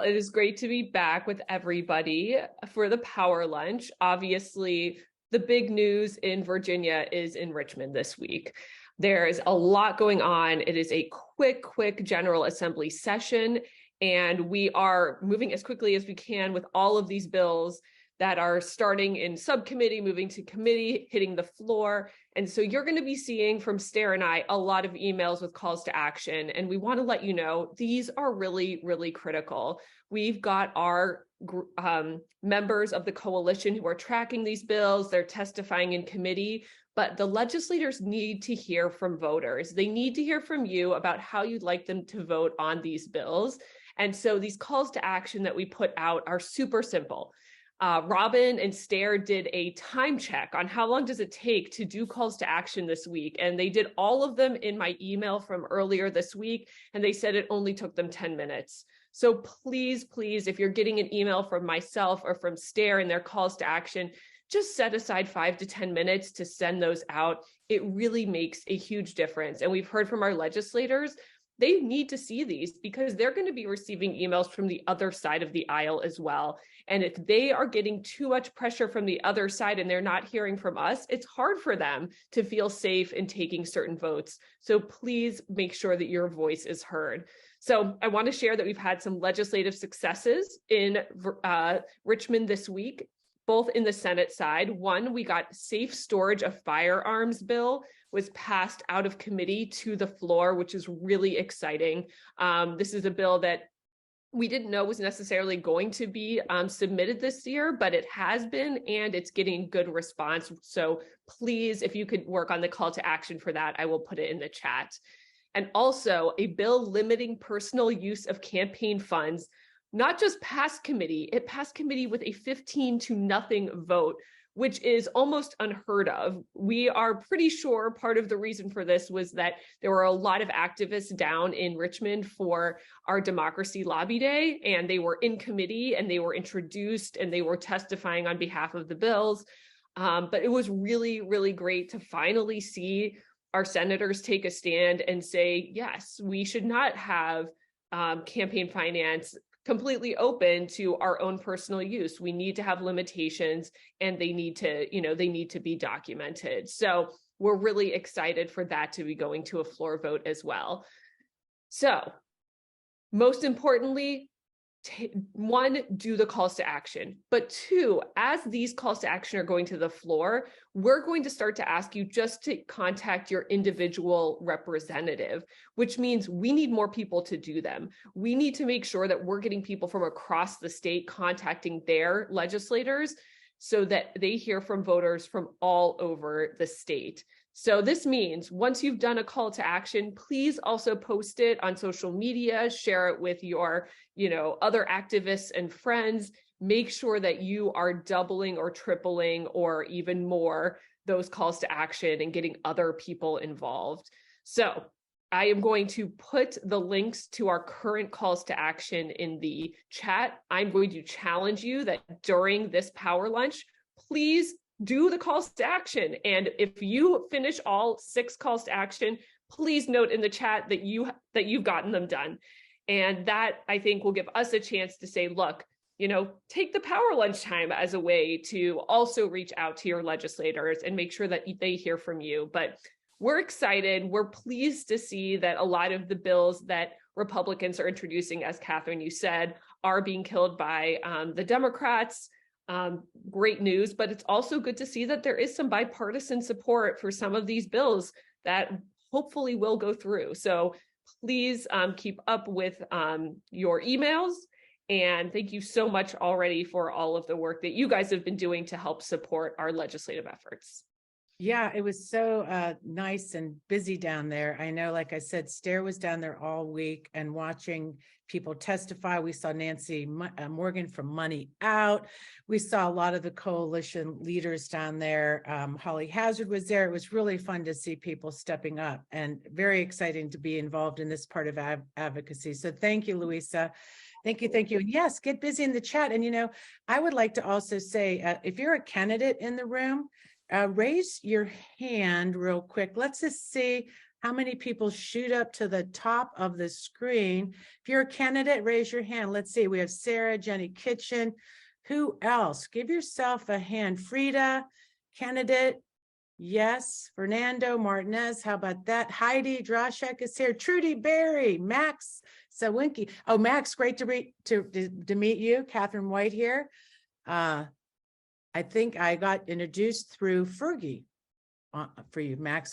Well, it is great to be back with everybody for the power lunch. Obviously, the big news in Virginia is in Richmond this week. There's a lot going on. It is a quick General Assembly session, and we are moving as quickly as we can with all of these bills that are starting in subcommittee, moving to committee, hitting the floor. And so you're going to be seeing from Stair and I a lot of emails with calls to action. And we want to let you know these are really critical. We've got our members of the coalition who are tracking these bills. They're testifying in committee. But the legislators need to hear from voters. They need to hear from you about how you'd like them to vote on these bills. And so these calls to action that we put out are super simple. Robin and Stair did a time check on how long does it take to do calls to action this week. And they did all of them in my email from earlier this week. And they said it only took them 10 minutes. So please, if you're getting an email from myself or from Stair and their calls to action, just set aside 5 to 10 minutes to send those out. It really makes a huge difference. And we've heard from our legislators, they need to see these because they're going to be receiving emails from the other side of the aisle as well. And if they are getting too much pressure from the other side and they're not hearing from us, it's hard for them to feel safe in taking certain votes. So please make sure that your voice is heard. So I want to share that we've had some legislative successes in Richmond this week, both in the Senate side. One, we got safe storage of firearms bill was passed out of committee to the floor, which is really exciting. This is a bill that we didn't know was necessarily going to be submitted this year, but it has been, and it's getting good response. So please, if you could work on the call to action for that, I will put it in the chat. And also a bill limiting personal use of campaign funds, not just passed committee, it passed committee with a 15-0 vote, which is almost unheard of. We are pretty sure part of the reason for this was that there were a lot of activists down in Richmond for our Democracy Lobby Day, and they were in committee and they were introduced and they were testifying on behalf of the bills. But it was really great to finally see our senators take a stand and say, yes, we should not have campaign finance completely open to our own personal use. We need to have limitations, and they need to be documented. So we're really excited for that to be going to a floor vote as well. So most importantly, one, do the calls to action. But two, as these calls to action are going to the floor, we're going to start to ask you just to contact your individual representative, which means we need more people to do them. We need to make sure that we're getting people from across the state contacting their legislators so that they hear from voters from all over the state. So this means once you've done a call to action, please also post it on social media, share it with your, other activists and friends. Make sure that you are doubling or tripling or even more those calls to action and getting other people involved. So I am going to put the links to our current calls to action in the chat. I'm going to challenge you that during this power lunch, please do the calls to action. And if you finish all 6 calls to action, please note in the chat that you've gotten them done. And that, I think, will give us a chance to say, look, take the power lunch time as a way to also reach out to your legislators and make sure that they hear from you. But we're excited. We're pleased to see that a lot of the bills that Republicans are introducing, as Catherine, you said, are being killed by the Democrats. Great news, but it's also good to see that there is some bipartisan support for some of these bills that hopefully will go through. So please keep up with your emails. And thank you so much already for all of the work that you guys have been doing to help support our legislative efforts. Yeah, it was so nice and busy down there. I know, like I said, Stair was down there all week and watching people testify. We saw Nancy Morgan from Money Out. We saw a lot of the coalition leaders down there. Holly Hazard was there. It was really fun to see people stepping up and very exciting to be involved in this part of advocacy. So thank you, Luisa. Thank you. And yes, get busy in the chat. And, I would like to also say, if you're a candidate in the room, raise your hand real quick. Let's just see How many people shoot up to the top of the screen? If you're a candidate, raise your hand. Let's see. We have Sarah, Jenny Kitchen. Who else? Give yourself a hand. Frida, candidate. Yes. Fernando Martinez. How about that? Heidi Droshek is here. Trudy Berry, Max Sawinki. Oh, Max, great to meet you. Catherine White here. I think I got introduced through Fergie for you, Max.